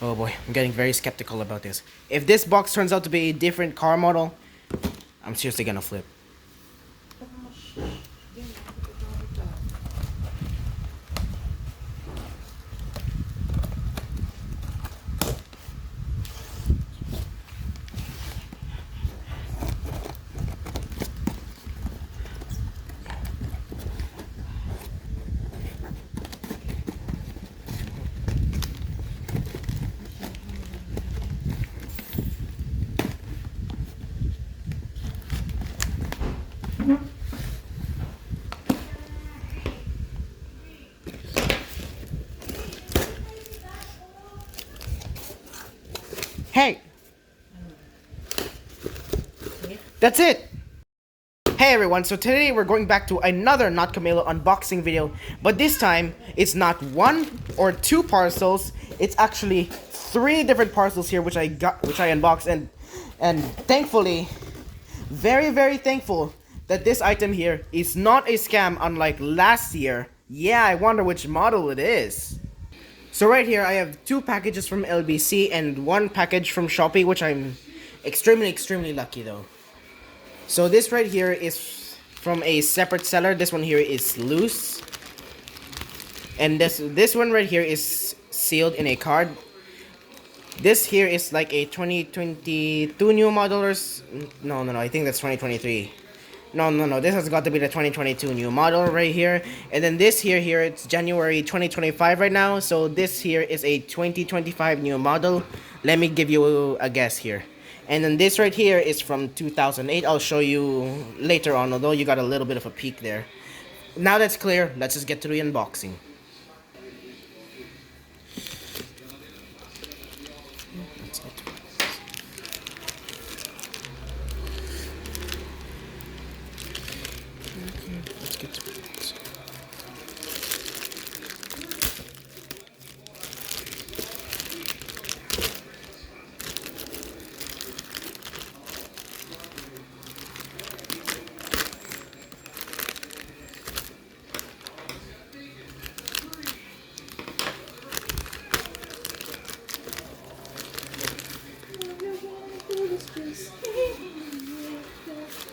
Oh boy, I'm getting very skeptical about this. If this box turns out to be a different car model, I'm seriously gonna flip. Hey! That's it! Hey everyone, so today we're going back to another Not Camilo unboxing video, but this time it's not one or two parcels, it's actually three different parcels here which I unboxed, and thankfully, very thankful that this item here is not a scam unlike last year. Yeah, I wonder which model it is. So right here I have two packages from LBC and one package from Shopee, which I'm extremely lucky though. So this right here is from a separate seller. This one here is loose. And this one right here is sealed in a card. This here is like a 2022 new model or no, I think that's 2023. No, this has got to be the 2022 new model right here. And then this here it's January 2025 right now. So this here is a 2025 new model. Let me give you a guess here. And then this right here is from 2008. I'll show you later on, although you got a little bit of a peek there. Now that's clear, let's just get to the unboxing. Let's get to it.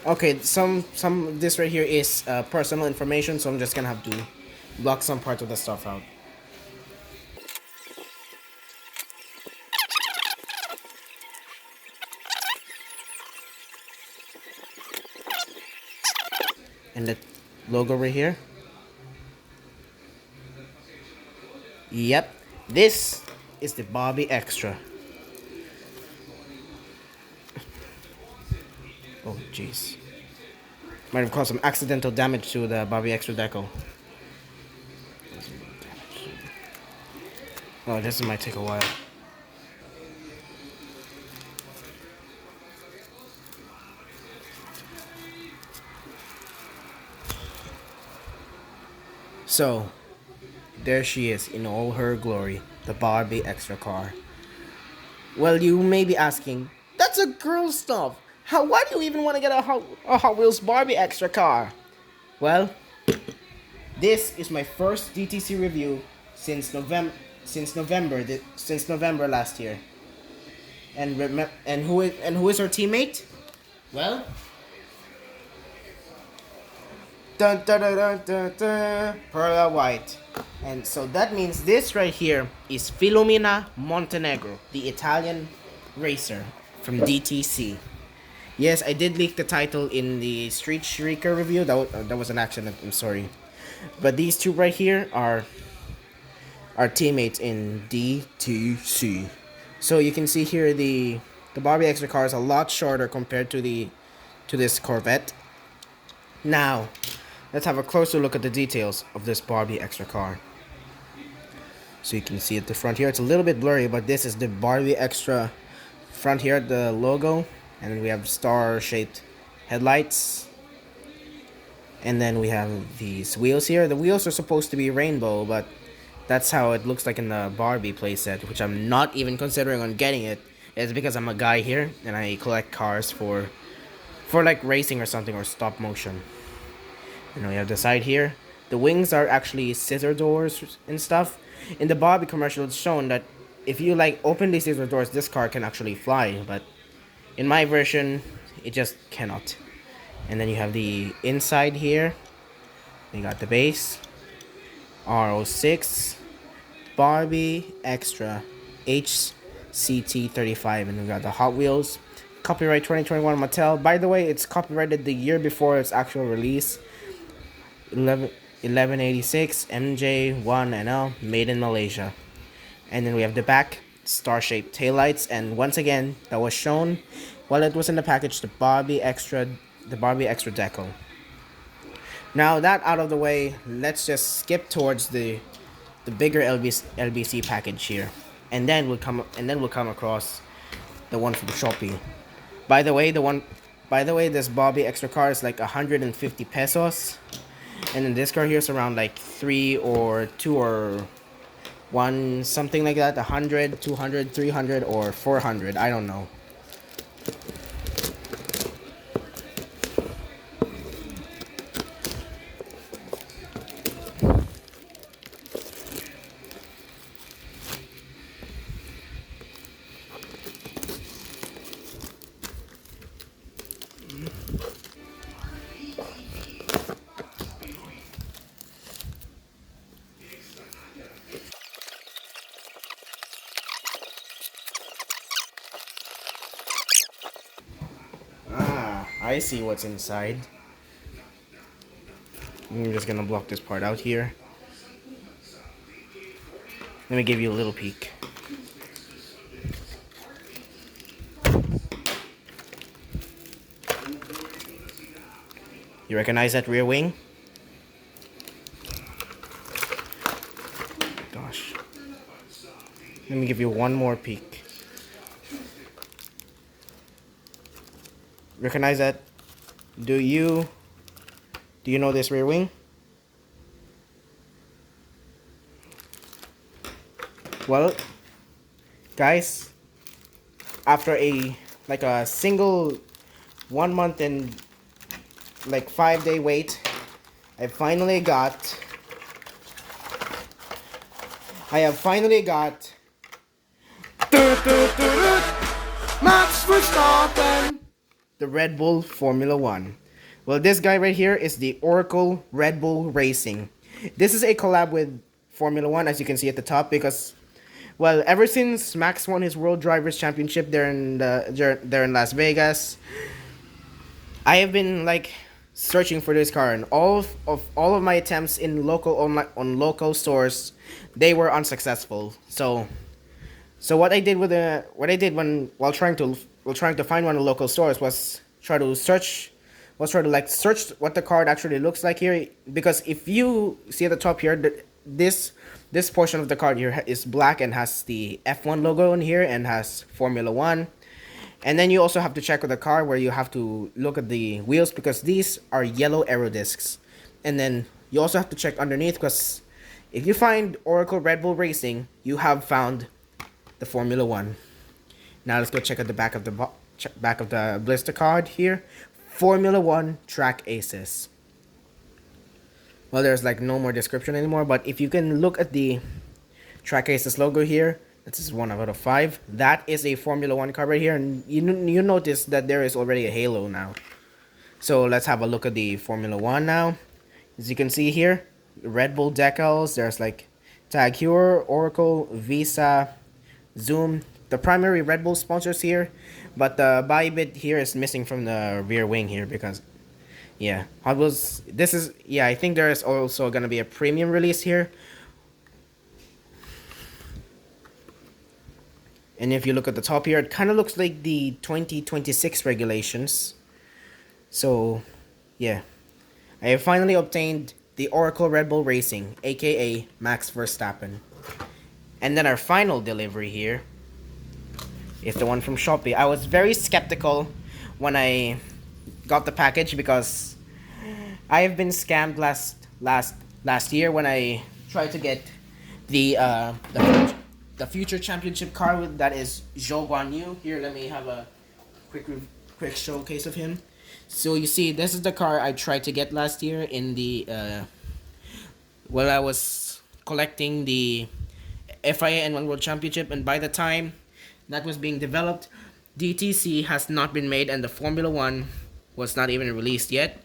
Okay, some this right here is personal information, so I'm just gonna have to block some part of the stuff out. And the logo right here. Yep, this is the Barbie Extra. Oh jeez, might have caused some accidental damage to the Barbie Extra deco. Oh, this might take a while. So, there she is in all her glory, the Barbie Extra car. Well, you may be asking, that's a girl stuff. Why do you even want to get a Hot Wheels Barbie Extra car? Well, this is my first DTC review since November last year. And who is our teammate? Well, dun dun dun dun dun, dun Perla White. And so that means this right here is Filomena Montenegro, the Italian racer from DTC. Yes, I did leak the title in the Street Shrieker review. That was an accident. I'm sorry. But these two right here are our teammates in DTC. So you can see here the Barbie Extra car is a lot shorter compared to this Corvette. Now, let's have a closer look at the details of this Barbie Extra car. So you can see at the front here, it's a little bit blurry, but this is the Barbie Extra front here, the logo. And then we have star-shaped headlights. And then we have these wheels here. The wheels are supposed to be rainbow, but that's how it looks like in the Barbie playset, which I'm not even considering on getting it. It's because I'm a guy here, and I collect cars for like racing or something, or stop motion. And we have the side here. The wings are actually scissor doors and stuff. In the Barbie commercial, it's shown that if you like open these scissor doors, this car can actually fly, but in my version, it just cannot. And then you have the inside here. You got the base, R06, Barbie Extra, HCT35, and we got the Hot Wheels. Copyright 2021 Mattel. By the way, it's copyrighted the year before its actual release. 1186 MJ1NL, made in Malaysia. And then we have the back, star-shaped taillights, and once again, that was shown while it was in the package, the Barbie Extra Deco. Now that out of the way, let's just skip towards the bigger LBC package here, and then we'll come across the one from Shopee. By the way, this Barbie Extra car is like 150 pesos, and then this car here is around like 3 or 2 or 1 something like that, 100, 200, 300 or 400. I don't know. I see what's inside. I'm just gonna block this part out here. Let me give you a little peek. You recognize that rear wing? Gosh. Let me give you one more peek. Recognize that? Do you know this rear wing? Well, guys, after a single 1 month and like 5-day wait, I have finally got Max Verstappen, the Red Bull Formula 1. Well, this guy right here is the Oracle Red Bull Racing. This is a collab with Formula 1, as you can see at the top, because, well, ever since Max won his World Drivers' Championship there in Las Vegas, I have been like searching for this car, and all of my attempts in local stores, they were unsuccessful. So what I did while trying to find one in local stores was try to search what the card actually looks like here, because if you see at the top here, this portion of the card here is black and has the F1 logo in here and has Formula 1. And then you also have to check with the car where you have to look at the wheels, because these are yellow aero discs. And then you also have to check underneath, because if you find Oracle Red Bull Racing, you have found the Formula 1. Now let's go check out the back of the blister card here. Formula 1 Track Aces. Well, there's like no more description anymore, but if you can look at the Track Aces logo here, this is 1 out of 5. That is a Formula 1 car right here, and you notice that there is already a halo now. So let's have a look at the Formula 1 now. As you can see here, Red Bull decals, there's like Tag Heuer, Oracle, Visa, Zoom, the primary Red Bull sponsors here, but the buy bit here is missing from the rear wing here, because yeah, Hot Wheels, I think there is also gonna be a premium release here. And if you look at the top here, it kind of looks like the 2026 regulations. So yeah, I have finally obtained the Oracle Red Bull Racing, aka Max Verstappen. And then our final delivery here is the one from Shopee. I was very skeptical when I got the package, because I have been scammed last year when I tried to get the future championship car that is Zhou Guanyu. Here, let me have a quick showcase of him. So you see, this is the car I tried to get last year in the I was collecting the FIA and One World Championship, and by the time that was being developed, DTC has not been made and the Formula One was not even released yet.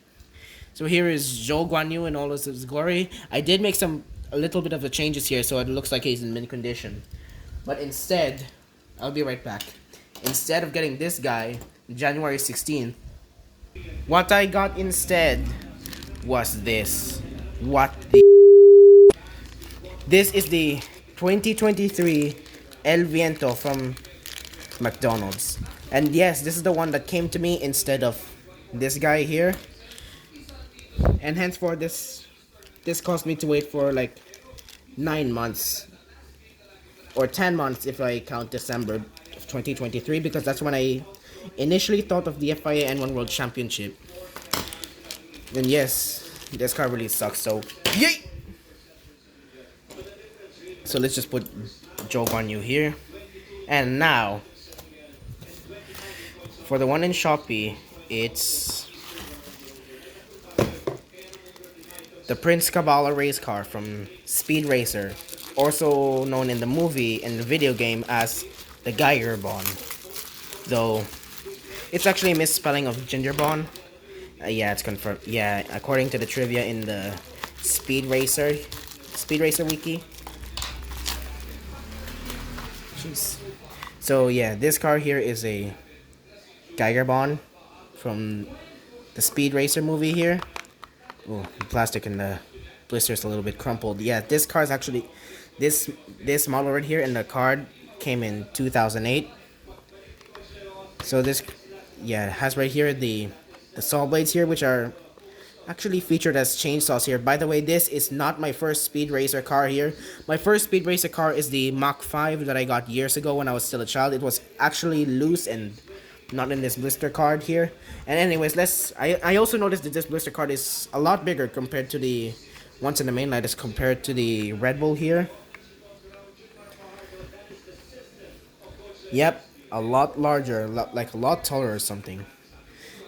So here is Zhou Guanyu in all of his glory. I did make a little bit of the changes here, so it looks like he's in mint condition. But instead, I'll be right back. Instead of getting this guy, January 16th, what I got instead was this. What the? This is the 2023 El Viento from McDonald's. And yes, this is the one that came to me instead of this guy here. And henceforth, this caused me to wait for like 9 months. Or 10 months if I count December of 2023, because that's when I initially thought of the FIA N1 World Championship. And yes, this car really sucks, so yay! So let's just put Joe Guanyu here. And now, for the one in Shopee, it's the Prince Kabbalah race car from Speed Racer, also known in the movie and the video game as the Geiger Bond. Though, it's actually a misspelling of Ginger Bond. Yeah, it's confirmed. Yeah, according to the trivia in the Speed Racer wiki. Jeez. So yeah, this car here is a Geiger Bond from the Speed Racer movie here. Oh, the plastic and the blister's a little bit crumpled. Yeah, this car is actually this model right here in the card came in 2008. So this, yeah, it has right here the saw blades here, which are actually featured as chainsaws here. By the way, this is not my first Speed Racer car here. My first Speed Racer car is the Mach 5 that I got years ago when I was still a child. It was actually loose and not in this blister card here. And anyways, I also noticed that this blister card is a lot bigger compared to the ones in the main line as compared to the Red Bull here. Yep, a lot larger, like a lot taller or something.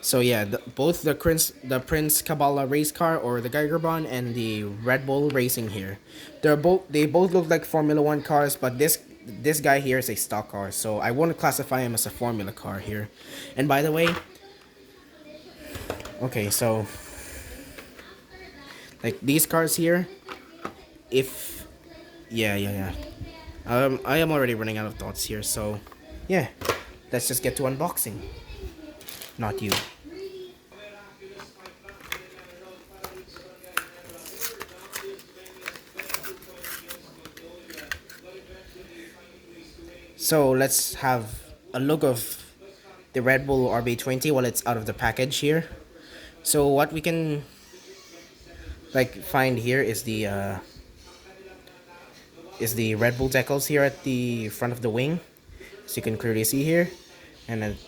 So yeah, both the Prince Kabbalah race car or the Geiger Bond and the Red Bull Racing here, they both look like Formula One cars, but this guy here is a stock car, so I wouldn't classify him as a formula car here. And by the way, okay, so like these cars here, if yeah, I am already running out of thoughts here, so yeah, let's just get to unboxing. Not you. So let's have a look of the Red Bull RB20 while it's out of the package here. So what we can like find here is the Red Bull decals here at the front of the wing, so you can clearly see here. And then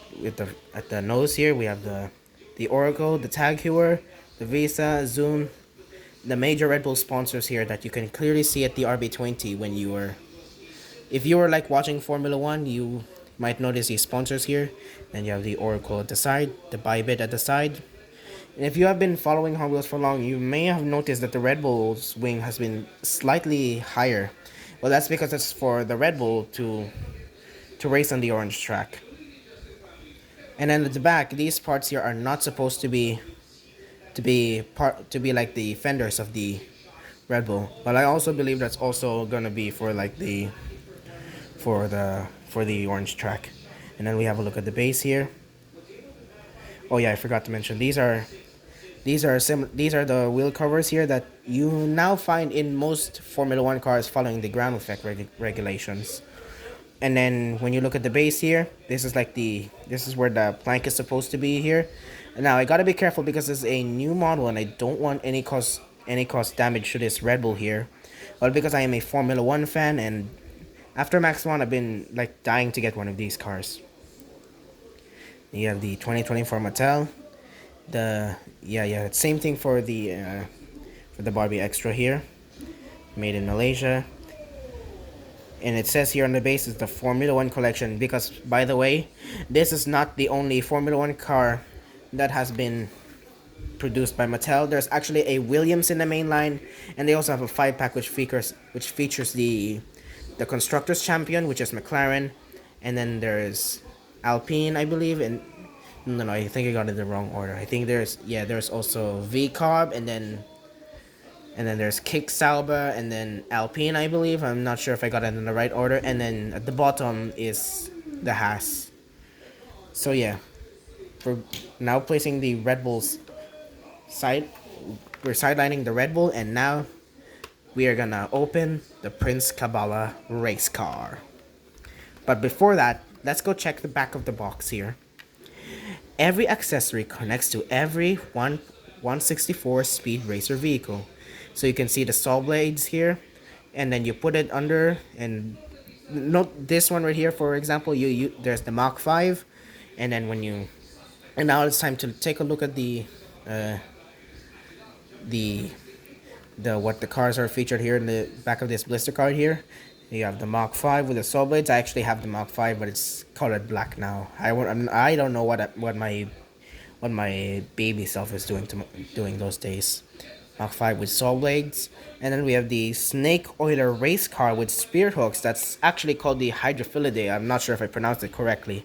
at the nose here, we have the Oracle, the Tag Heuer, the Visa, Zoom, the major Red Bull sponsors here that you can clearly see at the RB20 when you were, if you were like watching Formula One, you might notice these sponsors here. Then you have the Oracle at the side, the Bybit at the side. And if you have been following Hot Wheels for long, you may have noticed that the Red Bull's wing has been slightly higher. Well, that's because it's for the Red Bull to race on the orange track. And then at the back, these parts here are not supposed to be like the fenders of the Red Bull. But I also believe that's also gonna be for like for the orange track. And then we have a look at the base here. Oh yeah, I forgot to mention these are the wheel covers here that you now find in most Formula One cars following the ground effect regulations. And then when you look at the base here, this is where the plank is supposed to be here. And now I gotta be careful because this is a new model and I don't want any cause damage to this Red Bull here. Well, because I am a Formula One fan, and after Max 1 I've been like dying to get one of these cars. You have the 2024 Mattel. Same thing for the Barbie Extra here, made in Malaysia. And it says here on the base is the Formula One collection, because by the way, this is not the only Formula One car that has been produced by Mattel. There's actually a Williams in the main line, and they also have a 5-pack which features the the Constructors Champion, which is McLaren, and then there's Alpine, I believe, and no, I think I got it in the wrong order. I think there's also V Carb, and then there's Kick Sauber, and then Alpine, I believe. I'm not sure if I got it in the right order, and then at the bottom is the Haas. So yeah, we're now placing the Red Bulls side. We're sidelining the Red Bull, and now we are gonna open the Prince Kabbalah race car. But before that, let's go check the back of the box here. Every accessory connects to every 164 speed racer vehicle. So you can see the saw blades here, and then you put it under, and note this one right here, for example, there's the Mach 5, and then and now it's time to take a look at uh, the what the cars are featured here in the back of this blister card here. You have the Mach 5 with the saw blades. I actually have the Mach 5, but it's colored black now. I don't know what my baby self is doing those days. Mach 5 with saw blades, and then we have the Snake Oiler race car with spear hooks. That's actually called the Hydrophilidae. I'm not sure if I pronounced it correctly,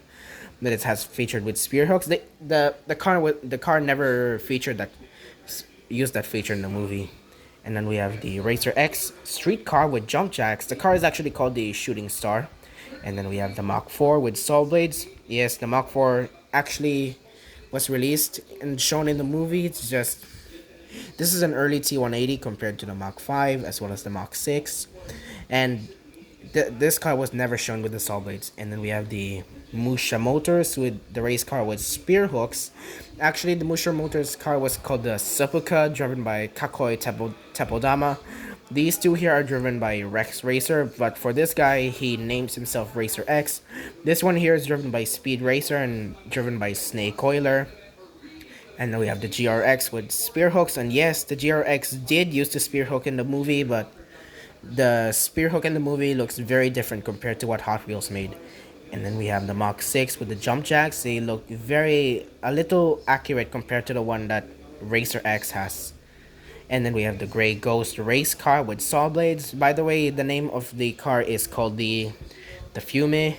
but it has featured with spear hooks. The car never used that feature in the movie. And then we have the Racer X street car with jump jacks. The car is actually called the Shooting Star. And then we have the Mach 4 with saw blades. Yes, the Mach 4 actually was released and shown in the movie. It's just, this is an early T180 compared to the Mach 5 as well as the Mach 6. And this car was never shown with the saw blades. And then we have the Musha Motors with the race car with spear hooks. Actually, the Musha Motors car was called the Sepulka, driven by Kakoi Tepodama. These two here are driven by Rex Racer, but for this guy, he names himself Racer X. This one here is driven by Speed Racer and driven by Snake Oiler. And then we have the GRX with spear hooks. And yes, the GRX did use the spear hook in the movie, but the spear hook in the movie looks very different compared to what Hot Wheels made. And then we have the Mach 6 with the jump jacks. They look a little accurate compared to the one that Racer X has. And then we have the Grey Ghost race car with saw blades. By the way, the name of the car is called the Fume,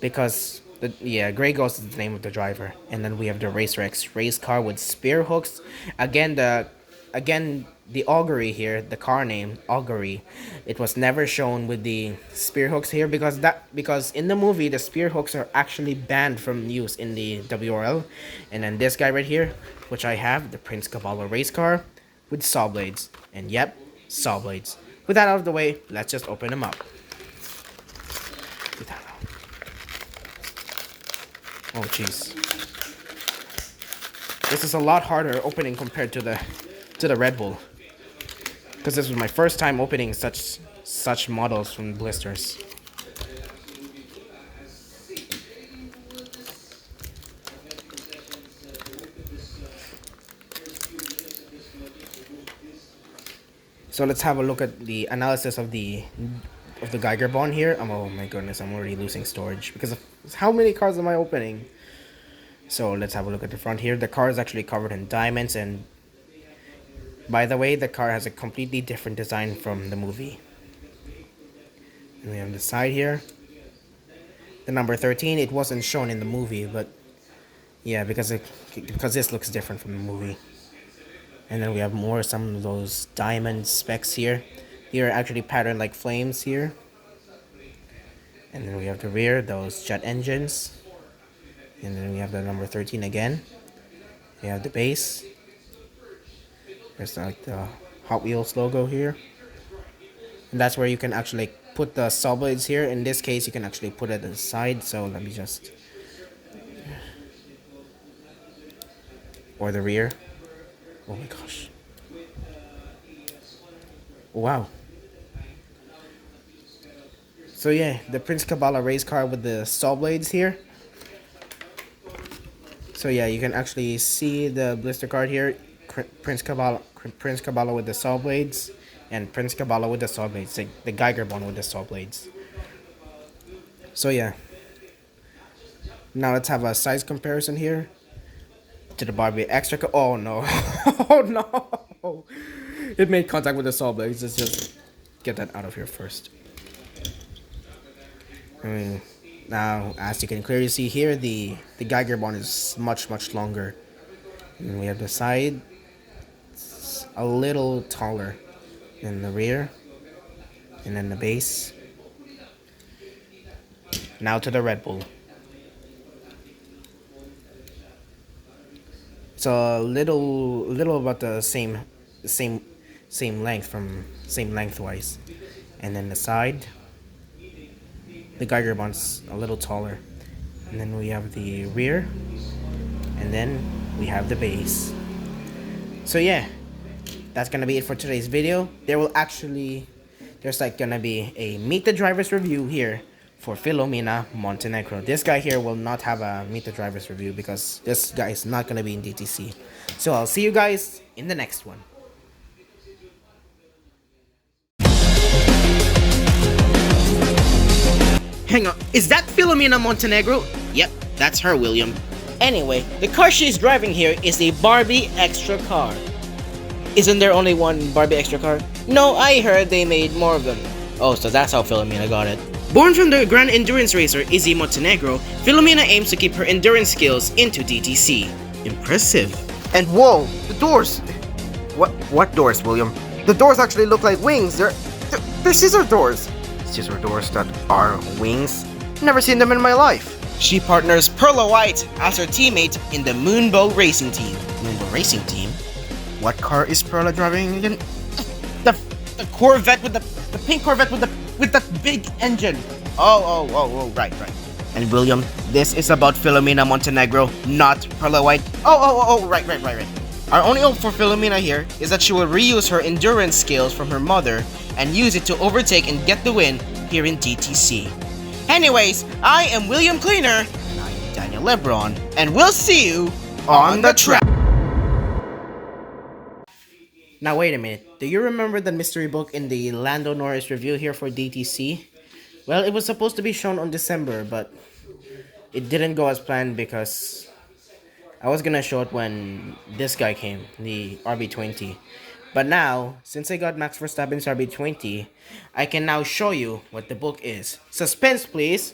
because Grey Ghost is the name of the driver. And then we have the Racer X race car with spear hooks. Again, the augury here, the car name augury, it was never shown with the spear hooks here because in the movie the spear hooks are actually banned from use in the WRL. And then this guy right here, which I have, the Prince Kabbalah race car with saw blades. And yep, saw blades. With that out of the way, let's just open them up. Oh jeez, this is a lot harder opening compared to the Red Bull, because this was my first time opening such models from blisters. So let's have a look at the analysis of the Geiger bond here. Oh my goodness, I'm already losing storage because of how many cards am I opening. So let's have a look at the front here. The car is actually covered in diamonds, and by the way, the car has a completely different design from the movie. And we have the side here. The number 13, it wasn't shown in the movie, but yeah, because this looks different from the movie. And then we have some of those diamond specks here. They are actually patterned like flames here. And then we have the rear, those jet engines. And then we have the number 13 again. We have the base. There's like the Hot Wheels logo here. And that's where you can actually put the saw blades here. In this case, you can actually put it aside. So let me just... Or the rear. Oh my gosh. Wow. So yeah, the Prince Kabbalah race car with the saw blades here. So yeah, you can actually see the blister card here. Prince Kabbalah with the saw blades, and Prince Kabbalah with the saw blades. The Geiger bond with the saw blades. So yeah. Now let's have a size comparison here to the Barbie extra. Oh no! Oh no! It made contact with the saw blades. Let's just get that out of here first. I mean, now, as you can clearly see here, the Geiger bond is much longer. And we have the side, it's a little taller than the rear, and then the base. Now to the Red Bull. It's a little about the same same length from same lengthwise, and then the side, the Geiger bond's a little taller, and then we have the rear, and then we have the base. So yeah, that's gonna be it for today's video. There's like gonna be a meet the drivers review here for Filomena Montenegro. This guy here will not have a meet the drivers review because this guy is not gonna be in DTC. So I'll see you guys in the next one. Hang on, is that Filomena Montenegro? Yep, that's her, William. Anyway, the car she's driving here is a Barbie extra car. Isn't there only one Barbie extra car? No, I heard they made more of them. Oh, so that's how Filomena got it. Born from the Grand Endurance racer Izzy Montenegro, Filomena aims to keep her endurance skills into DTC. Impressive. And whoa, the doors! What doors, William? The doors actually look like wings. They're scissor doors. Scissor doors that are wings? Never seen them in my life. She partners Perla White as her teammate in the Moonbow Racing Team. Moonbow Racing Team? What car is Perla driving again? The Corvette with the pink Corvette with the big engine. Oh, right. And William, this is about Filomena Montenegro, not Perla White. Oh, right. Our only hope for Filomena here is that she will reuse her endurance skills from her mother and use it to overtake and get the win here in DTC. Anyways, I am William Cleaner, and I am Daniel Lebron, and we'll see you on the track. Now wait a minute, do you remember the mystery book in the Lando Norris review here for DTC? Well, it was supposed to be shown on December, but it didn't go as planned because I was gonna show it when this guy came, the rb20. But now, since I got Max Verstappen's rb20, I can now show you what the book is. Suspense, please!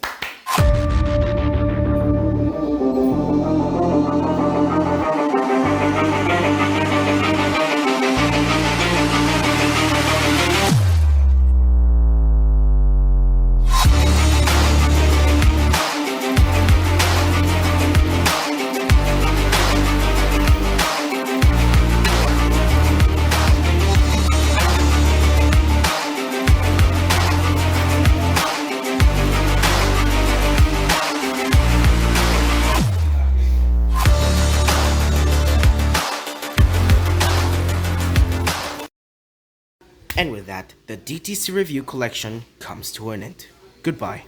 And with that, the DTC review collection comes to an end. Goodbye.